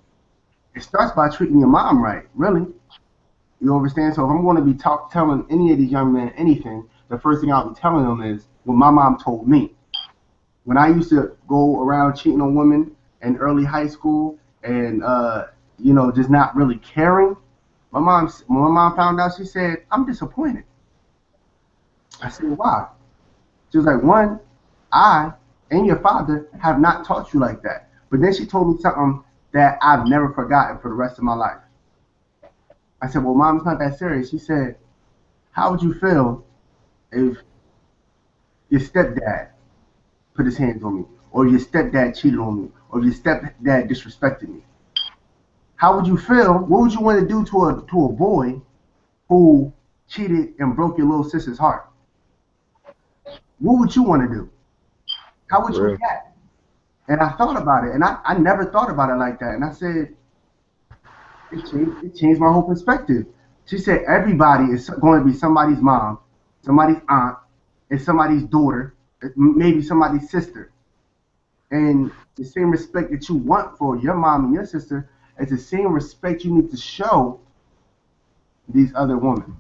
It starts by treating your mom right, really. You understand? So if I'm going to be telling any of these young men anything, the first thing I'll be telling them is what my mom told me. When I used to go around cheating on women in early high school and just not really caring, when my mom found out, she said, "I'm disappointed." I said, "Why?" She was like, "One, I and your father have not taught you like that." But then she told me something that I've never forgotten for the rest of my life. I said, "Well, mom, it's not that serious." She said, "How would you feel if your stepdad put his hands on me, or your stepdad cheated on me, or your stepdad disrespected me? How would you feel? What would you want to do to a boy who cheated and broke your little sister's heart? What would you want to do? How would you Real. react?" And I thought about it, and I never thought about it like that. And I said, it changed my whole perspective. She said, everybody is going to be somebody's mom, somebody's aunt, and somebody's daughter, maybe somebody's sister. And the same respect that you want for your mom and your sister is the same respect you need to show these other women.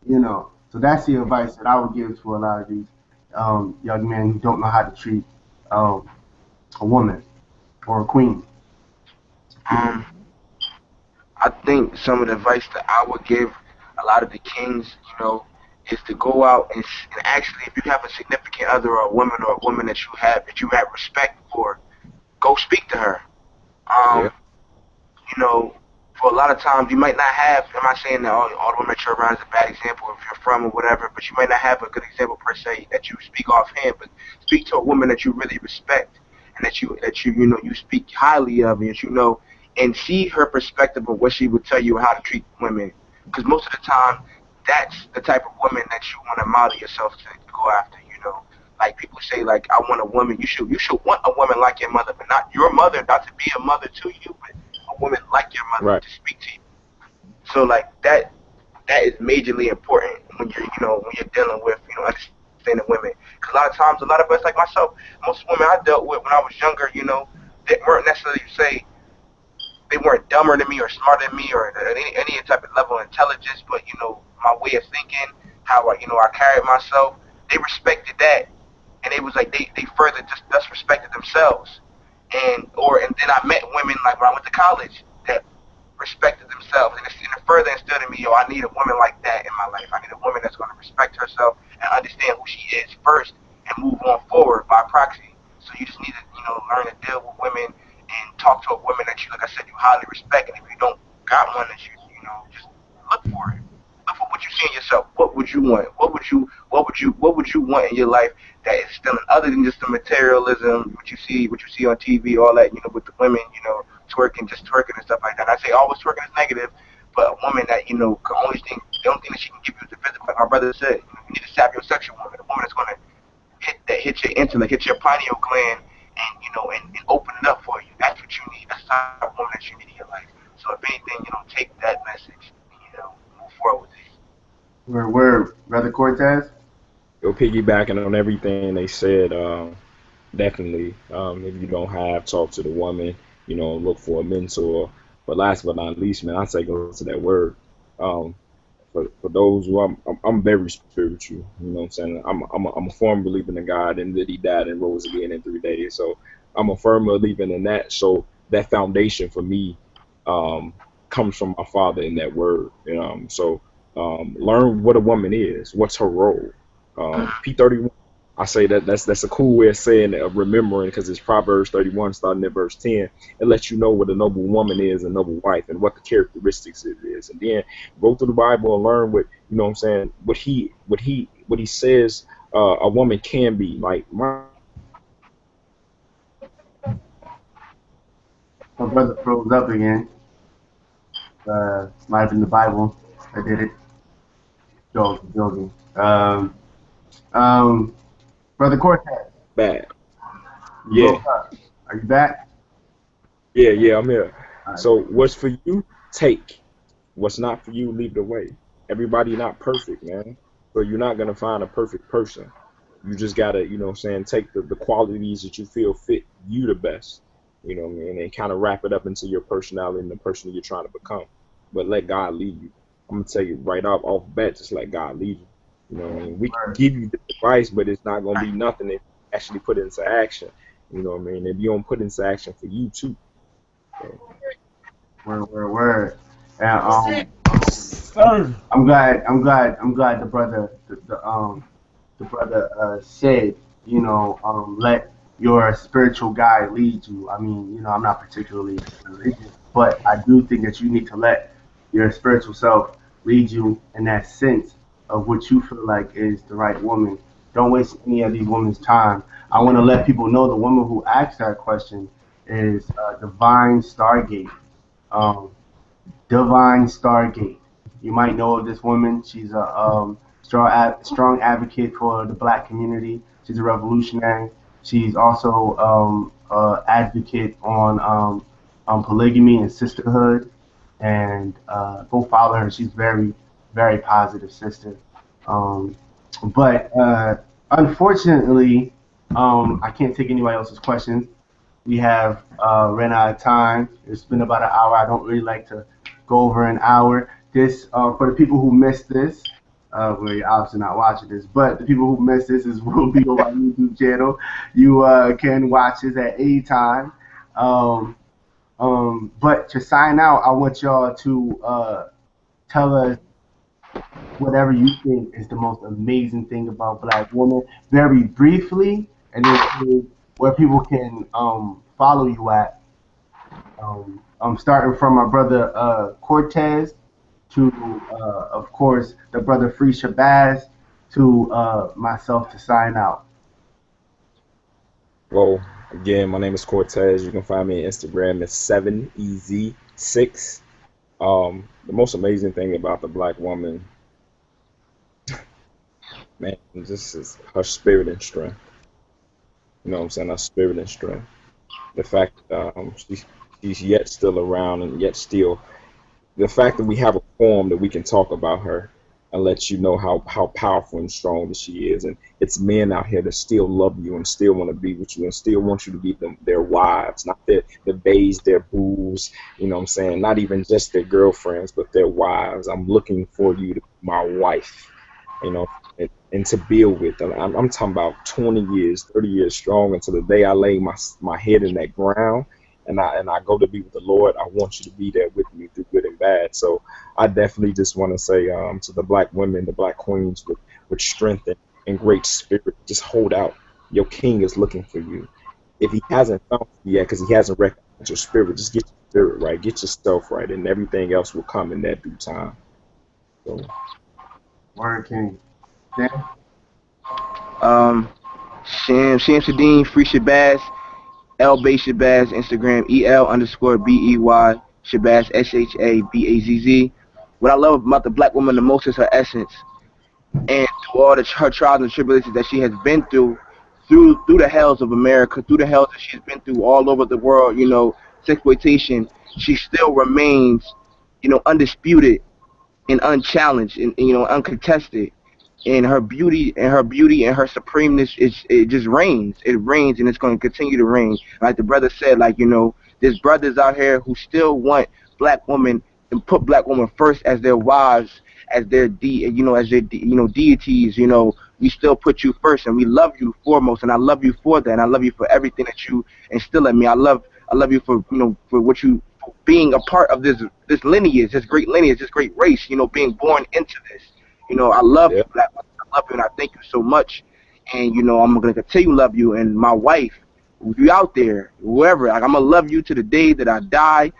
So that's the advice that I would give to a lot of these young men who don't know how to treat um, a woman or a queen. Um, I think some of the advice that I would give a lot of the kings, is to go out and actually, if you have a significant other or a woman that you have respect for, go speak to her. Yeah. Um, you know, for a lot of times you might not have. I'm not saying that all the women that you're around is a bad example if you're from or whatever, but you might not have a good example per se that you speak offhand. But speak to a woman that you really respect and that you speak highly of, and and see her perspective of what she would tell you how to treat women. Because most of the time, that's the type of woman that you want to model yourself to go after. Like people say, like I want a woman. You should want a woman like your mother, but not your mother, not to be a mother to you, but a woman like your mother Right. to speak to you. So like that is majorly important when you're dealing with understanding women. Because a lot of times, a lot of us like myself, most women I dealt with when I was younger, they weren't necessarily say they weren't dumber than me or smarter than me or any type of level of intelligence, but my way of thinking, how I carried myself, they respected that, and it was like they further just respected themselves, and then I met women like when I went to college that respected themselves, and it further instilled in me, I need a woman like that in my life. I need a woman that's going to respect herself and understand who she is first and move on forward by proxy. So you just need to, learn to deal with women and talk to a woman that you, like I said, you highly respect. And if you don't got one that just look for it. Look for what you see in yourself. What would you want? What would you want in your life that is still other than just the materialism, what you see on TV, all that, with the women, twerking and stuff like that. And I say always twerking is negative, but a woman that, the only thing that she can give you is the physical. Like my brother said, you need a sapiosexual woman, a woman that's gonna hit your intellect, hit your pineal gland, and and open it up for you. That's what you need. That's the type of woman that you need in your life. So if anything, take that message, and, move forward with it. Where Brother Cortez? Go piggybacking on everything they said. Definitely. If you don't have, talk to the woman. Look for a mentor. But last but not least, man, I say go to that word. Um, for those who I'm very spiritual. You know what I'm saying? I'm a firm believer in God and that He died and rose again in 3 days. So I'm a firm believer in that. So that foundation for me um, comes from my Father in that word. So learn what a woman is. What's her role? P31. I say that's a cool way of saying it, of remembering, because it's Proverbs 31 starting at verse 10. It lets you know what a noble woman is, a noble wife, and what the characteristics it is. And then go through the Bible and learn what what I'm saying, what he says a woman can be. Like My brother froze up again. Might have been the Bible that did it. Joking, joking. Um, Brother Cortez, Bad. you Yeah, broke up. Are you back? yeah, I'm here. All right, So what's for you, take. What's not for you, leave it away. Everybody not perfect, man. So you're not gonna find a perfect person. You just gotta, you know what I'm saying, take the qualities that you feel fit you the best, you know what I mean, and kind of wrap it up into your personality and the person you're trying to become. But let God lead you. I'm gonna tell you right off bat, just let God lead you. You know what I mean? We can word, give you this advice, but it's not gonna be nothing if you actually put it into action. You know what I mean? If you don't put it into action for you too. So word. And sir. I'm glad the brother said, let your spiritual guide lead you. I mean, I'm not particularly religious, but I do think that you need to let your spiritual self lead you in that sense of what you feel like is the right woman. Don't waste any of these women's time. I want to let people know the woman who asked that question is Divine Stargate. Um, Divine Stargate. You might know of this woman. She's a strong advocate for the black community. She's a revolutionary. She's also advocate on polygamy and sisterhood. And go follow her. She's very, very positive sister. Um, but unfortunately, I can't take anybody else's questions. We have ran out of time. It's been about an hour. I don't really like to go over an hour. This for the people who missed this. Well, you're obviously not watching this, but the people who missed this is will be on my YouTube channel. You can watch this at any time. Um, but to sign out, I want y'all to tell us whatever you think is the most amazing thing about Black women, very briefly, and then where people can follow you at. I'm starting from my brother Cortez to, of course, the brother Free Shabazz to myself to sign out. Well, again, my name is Cortez. You can find me on Instagram at 7EZ6. The most amazing thing about the black woman, man, just is her spirit and strength. You know what I'm saying? Her spirit and strength. The fact she's yet still around and yet still the fact that we have a forum that we can talk about her and let you know how powerful and strong that she is. And it's men out here that still love you and still want to be with you and still want you to be their wives, not their bays, their booze, you know what I'm saying? Not even just their girlfriends, but their wives. I'm looking for you to be my wife, you know, and to build with. And I'm talking about 20 years, 30 years strong until the day I lay my head in that ground and I go to be with the Lord. I want you to be there with me through good and bad. So I definitely just want to say to the black women, the black queens with strength and great spirit, just hold out. Your king is looking for you. If he hasn't found you yet, because he hasn't recognized your spirit, just get your spirit right, get yourself right, and everything else will come in that due time. So Word King. Dan? Sham Shadeen, Free Shabazz, L Bay Shabazz, Instagram EL_BEY Shabazz SHABAZZ. What I love about the black woman the most is her essence, and through all her trials and tribulations that she has been through the hells of America, through the hells that she's been through all over the world, exploitation, she still remains, undisputed and unchallenged and uncontested. And her supremeness it just reigns. It reigns and it's going to continue to reign. Like the brother said, there's brothers out here who still want black women and put black women first as their wives, as their deities. We still put you first, and we love you foremost, and I love you for that, and I love you for everything that you instill in me. I love you for for what you for being a part of this lineage, this great lineage, this great race. Being born into this. I love yeah, you, Black woman. I love you, and I thank you so much. And I'm gonna continue to love you. And my wife, if you out there, whoever, I'm gonna love you to the day that I die.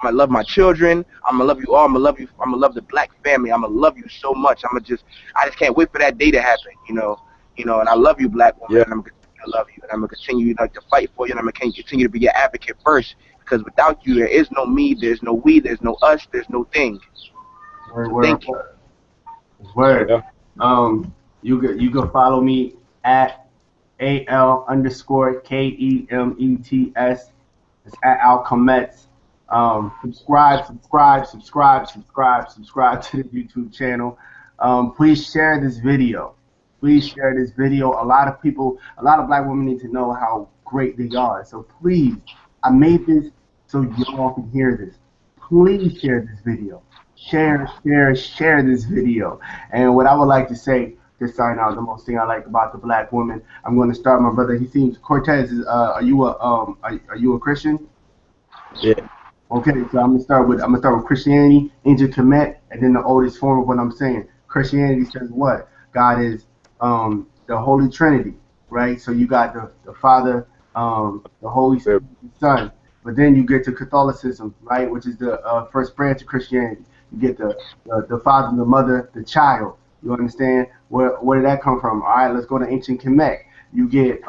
I love my children. I'm gonna love you all. I'm gonna love you. I'm gonna love the black family. I'm gonna love you so much. I just can't wait for that day to happen. And I love you, black woman, yeah, and I'm gonna continue to love you, and I'm gonna continue to fight for you, and I'm gonna continue to be your advocate first. Because without you, there is no me, there's no we, there's no us, there's no thing. Word, So word, thank you. word. Word. Yeah. You can follow me at AL_KEMETS. It's at Alchemets. Subscribe to the YouTube channel. Please share this video. Please share this video. A lot of people, a lot of black women need to know how great they are. So please, I made this so y'all can hear this. Please share this video. Share this video. And what I would like to say to sign out, the most thing I like about the black woman, I'm going to start, my brother. He seems Cortez is. Are you a Christian? Yeah. Okay, so I'm gonna start with Christianity, ancient Kemet, and then the oldest form of what I'm saying. Christianity says what? God is the Holy Trinity, right? So you got the Father, the Holy Yeah. Spirit, the Son. But then you get to Catholicism, right, which is the first branch of Christianity. You get the Father, the Mother, the Child. You understand? Where did that come from? All right, let's go to ancient Kemet. You get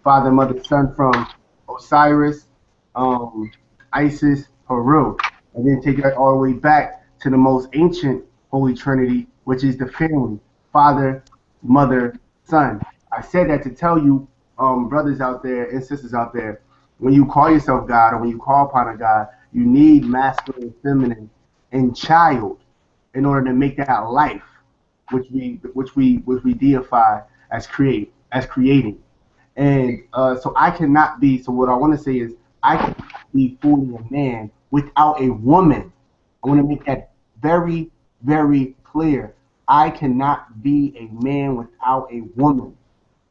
Father, Mother, Son from Osiris. Um, Isis, Peru, and then take it all the way back to the most ancient Holy Trinity, which is the family, Father, Mother, Son. I said that to tell you, brothers out there and sisters out there, when you call yourself God or when you call upon a God, you need masculine, feminine, and child in order to make that life, which we deify as creating. And so I cannot be. So what I want to say is I cannot be fully a man without a woman. I want to make that very, very clear. I cannot be a man without a woman.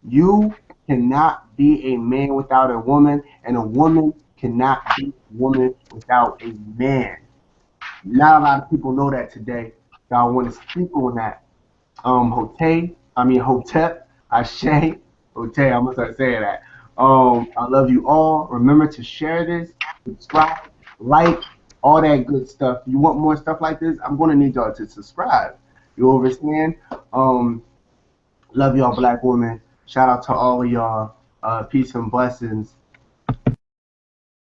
You cannot be a man without a woman, and a woman cannot be a woman without a man. Not a lot of people know that today. So I want to speak on that. Hotep, Ashe, Hote, I'm gonna start saying that. I love you all. Remember to share this, subscribe, like, all that good stuff. You want more stuff like this? I'm gonna need y'all to subscribe. You understand? Love y'all, black women. Shout out to all of y'all. Peace and blessings.